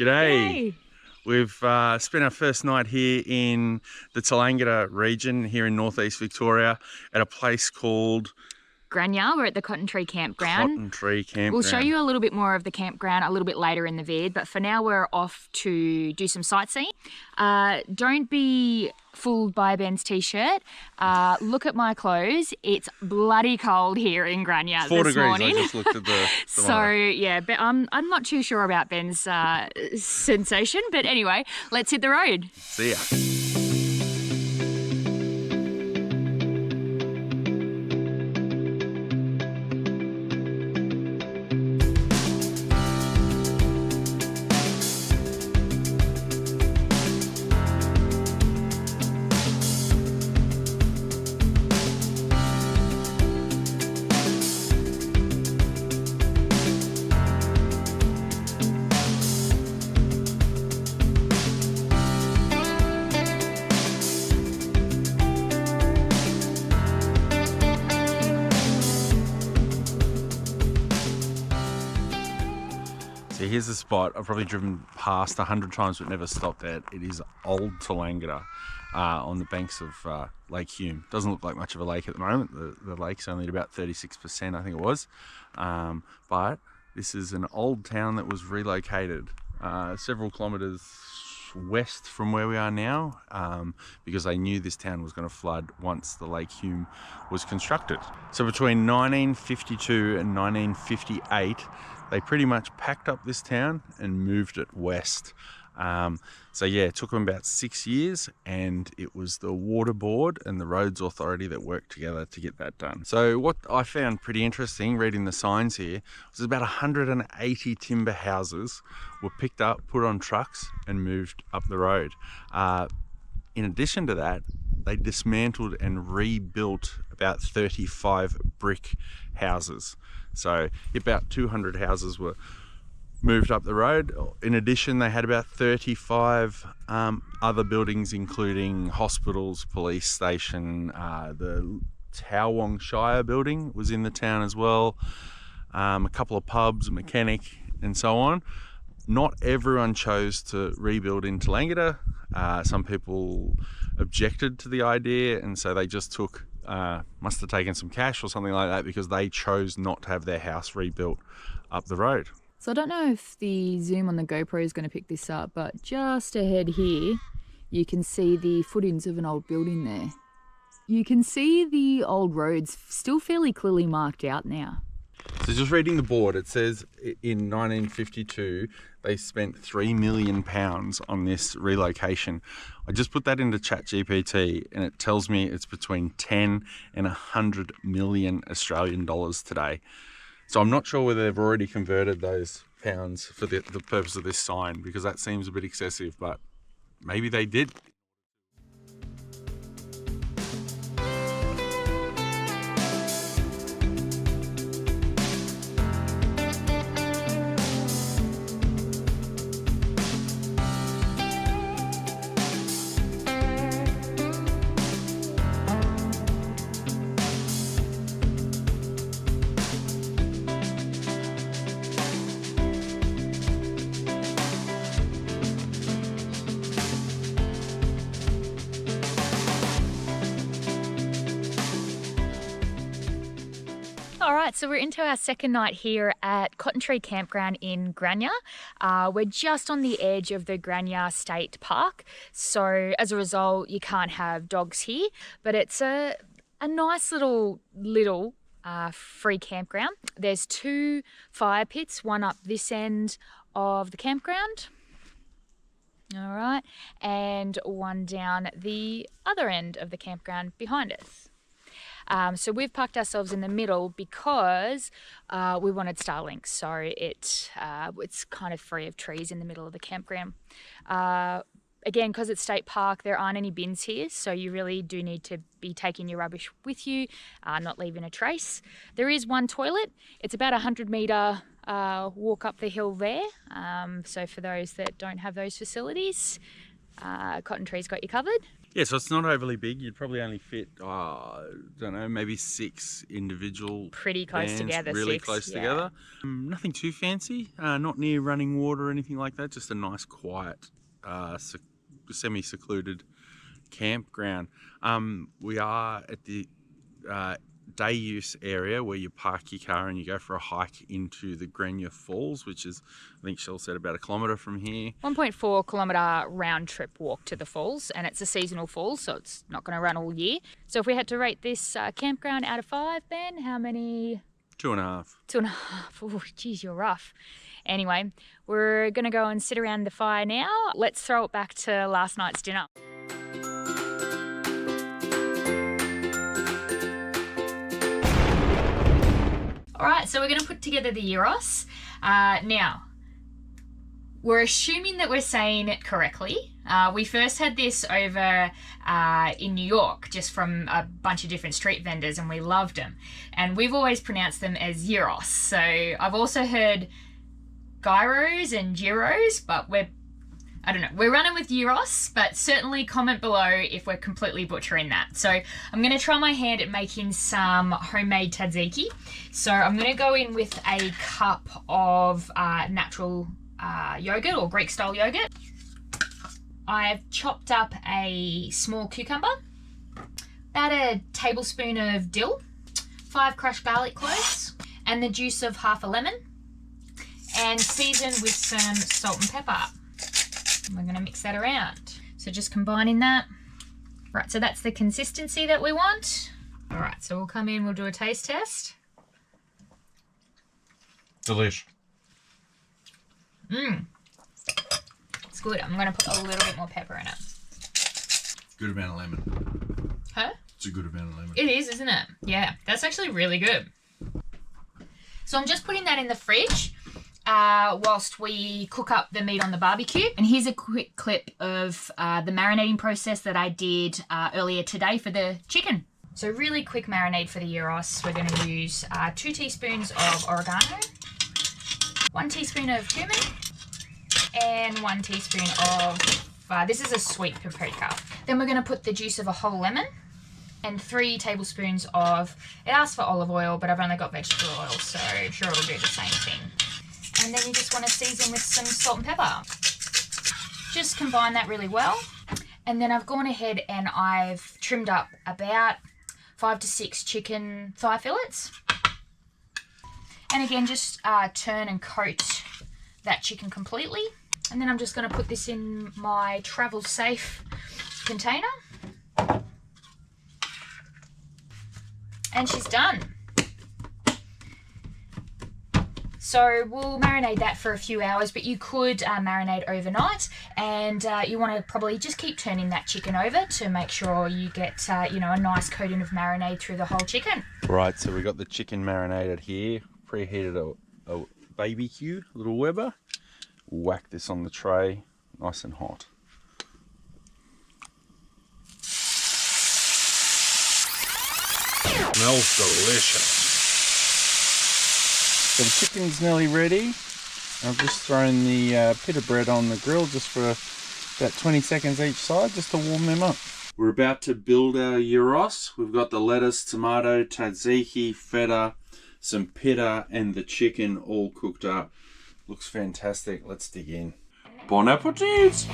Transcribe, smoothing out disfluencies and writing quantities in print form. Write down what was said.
G'day. G'day. We've spent our first night here in the Tallangatta region here in northeast Victoria at a place called Grania, we're at the Cotton Tree Campground. Cotton Tree Campground. We'll show you a little bit more of the campground a little bit later in the vid, but for now we're off to do some sightseeing. Don't be fooled by Ben's t-shirt. Look at my clothes. It's bloody cold here in Grania 4 this degrees. morning. I just looked at the So yeah, but I'm not too sure about Ben's sensation, but anyway, let's hit the road. See ya. So here's the spot. I've probably driven past 100 times but never stopped at. It is Old Tallangatta on the banks of Lake Hume. Doesn't look like much of a lake at the moment. The lake's only at about 36%, I think it was. But this is an old town that was relocated several kilometres west from where we are now because they knew this town was going to flood once the Lake Hume was constructed. So between 1952 and 1958 they pretty much packed up this town and moved it west. So yeah, it took them about 6 years, and it was the Water Board and the Roads Authority that worked together to get that done. So what I found pretty interesting reading the signs here was about 180 timber houses were picked up, put on trucks and moved up the road. In addition to that, they dismantled and rebuilt about 35 brick houses. So about 200 houses were moved up the road. In addition, they had about 35 other buildings, including hospitals, police station, the Towong Shire building was in the town as well, a couple of pubs, a mechanic, and so on. Not everyone chose to rebuild in Tallangatta. Some people objected to the idea, and so they just took must have taken some cash or something like that because they chose not to have their house rebuilt up the road. So I don't know if the zoom on the GoPro is going to pick this up, but just ahead here you can see the footings of an old building there. You can see the old roads still fairly clearly marked out now. So just reading the board, it says in 1952 they spent £3 million on this relocation. I just put that into ChatGPT and it tells me it's between 10 and 100 million Australian dollars today. So I'm not sure whether they've already converted those pounds for the purpose of this sign, because that seems a bit excessive, but maybe they did. All right, so we're into our second night here at Cotton Tree Campground in Grania. We're just on the edge of the Grania State Park, so as a result, you can't have dogs here, but it's a nice little free campground. There's 2 fire pits, one up this end of the campground, all right, and one down the other end of the campground behind us. So we've parked ourselves in the middle because we wanted Starlink, so it's kind of free of trees in the middle of the campground. Again, because it's state park, there aren't any bins here, so you really do need to be taking your rubbish with you, not leaving a trace. There is one toilet. It's about a 100-metre walk up the hill there, so for those that don't have those facilities, Cotton Tree's got you covered. Yeah, so it's not overly big. You'd probably only fit, don't know, maybe 6 individual Pretty close bands, together, really 6, close yeah. together. Nothing too fancy, not near running water or anything like that. Just a nice, quiet, semi-secluded campground. We are at the day use area where you park your car and you go for a hike into the Grania Falls, which is, I think Shell said, about 1 kilometre from here. 1.4 kilometre round trip walk to the falls, and it's a seasonal fall, so it's not going to run all year. So if we had to rate this campground out of 5, Ben, how many? 2.5. 2.5. Oh, geez, you're rough. Anyway, we're going to go and sit around the fire now. Let's throw it back to last night's dinner. All right, so we're going to put together the gyros. Now, we're assuming that we're saying it correctly. We first had this over in New York, just from a bunch of different street vendors, and we loved them. And we've always pronounced them as gyros. So I've also heard gyros and gyros, but I don't know, we're running with gyros, but certainly comment below if we're completely butchering that. So I'm going to try my hand at making some homemade tzatziki. So I'm going to go in with a cup of natural yogurt or Greek style yogurt. I've chopped up a small cucumber, about a tablespoon of dill, 5 crushed garlic cloves, and the juice of half a lemon, and season with some salt and pepper. We're going to mix that around. So just combining that. Right, so that's the consistency that we want. All right, so we'll come in, we'll do a taste test. Delish. It's good. I'm going to put a little bit more pepper in it. Good amount of lemon. Huh? It's a good amount of lemon. It is, isn't it? Yeah, that's actually really good. So I'm just putting that in the fridge whilst we cook up the meat on the barbecue. And here's a quick clip of the marinating process that I did earlier today for the chicken. So really quick marinade for the gyros. We're going to use 2 teaspoons of oregano, 1 teaspoon of cumin, and 1 teaspoon of, this is a sweet paprika. Then we're going to put the juice of a whole lemon and 3 tablespoons of, it asks for olive oil, but I've only got vegetable oil, so I'm sure it'll do the same thing. And then you just want to season with some salt and pepper. Just combine that really well. And then I've gone ahead and I've trimmed up about 5 to 6 chicken thigh fillets. And again, just turn and coat that chicken completely. And then I'm just going to put this in my travel safe container. And she's done. So we'll marinate that for a few hours, but you could marinate overnight, and you want to probably just keep turning that chicken over to make sure you get a nice coating of marinade through the whole chicken. Right, so we got the chicken marinated here, preheated a BBQ, a little Weber. Whack this on the tray, nice and hot. Smells delicious. So the chicken's nearly ready. I've just thrown the pita bread on the grill just for about 20 seconds each side, just to warm them up. We're about to build our gyros. We've got the lettuce, tomato, tzatziki, feta, some pita, and the chicken all cooked up. Looks fantastic. Let's dig in. Bon appetit!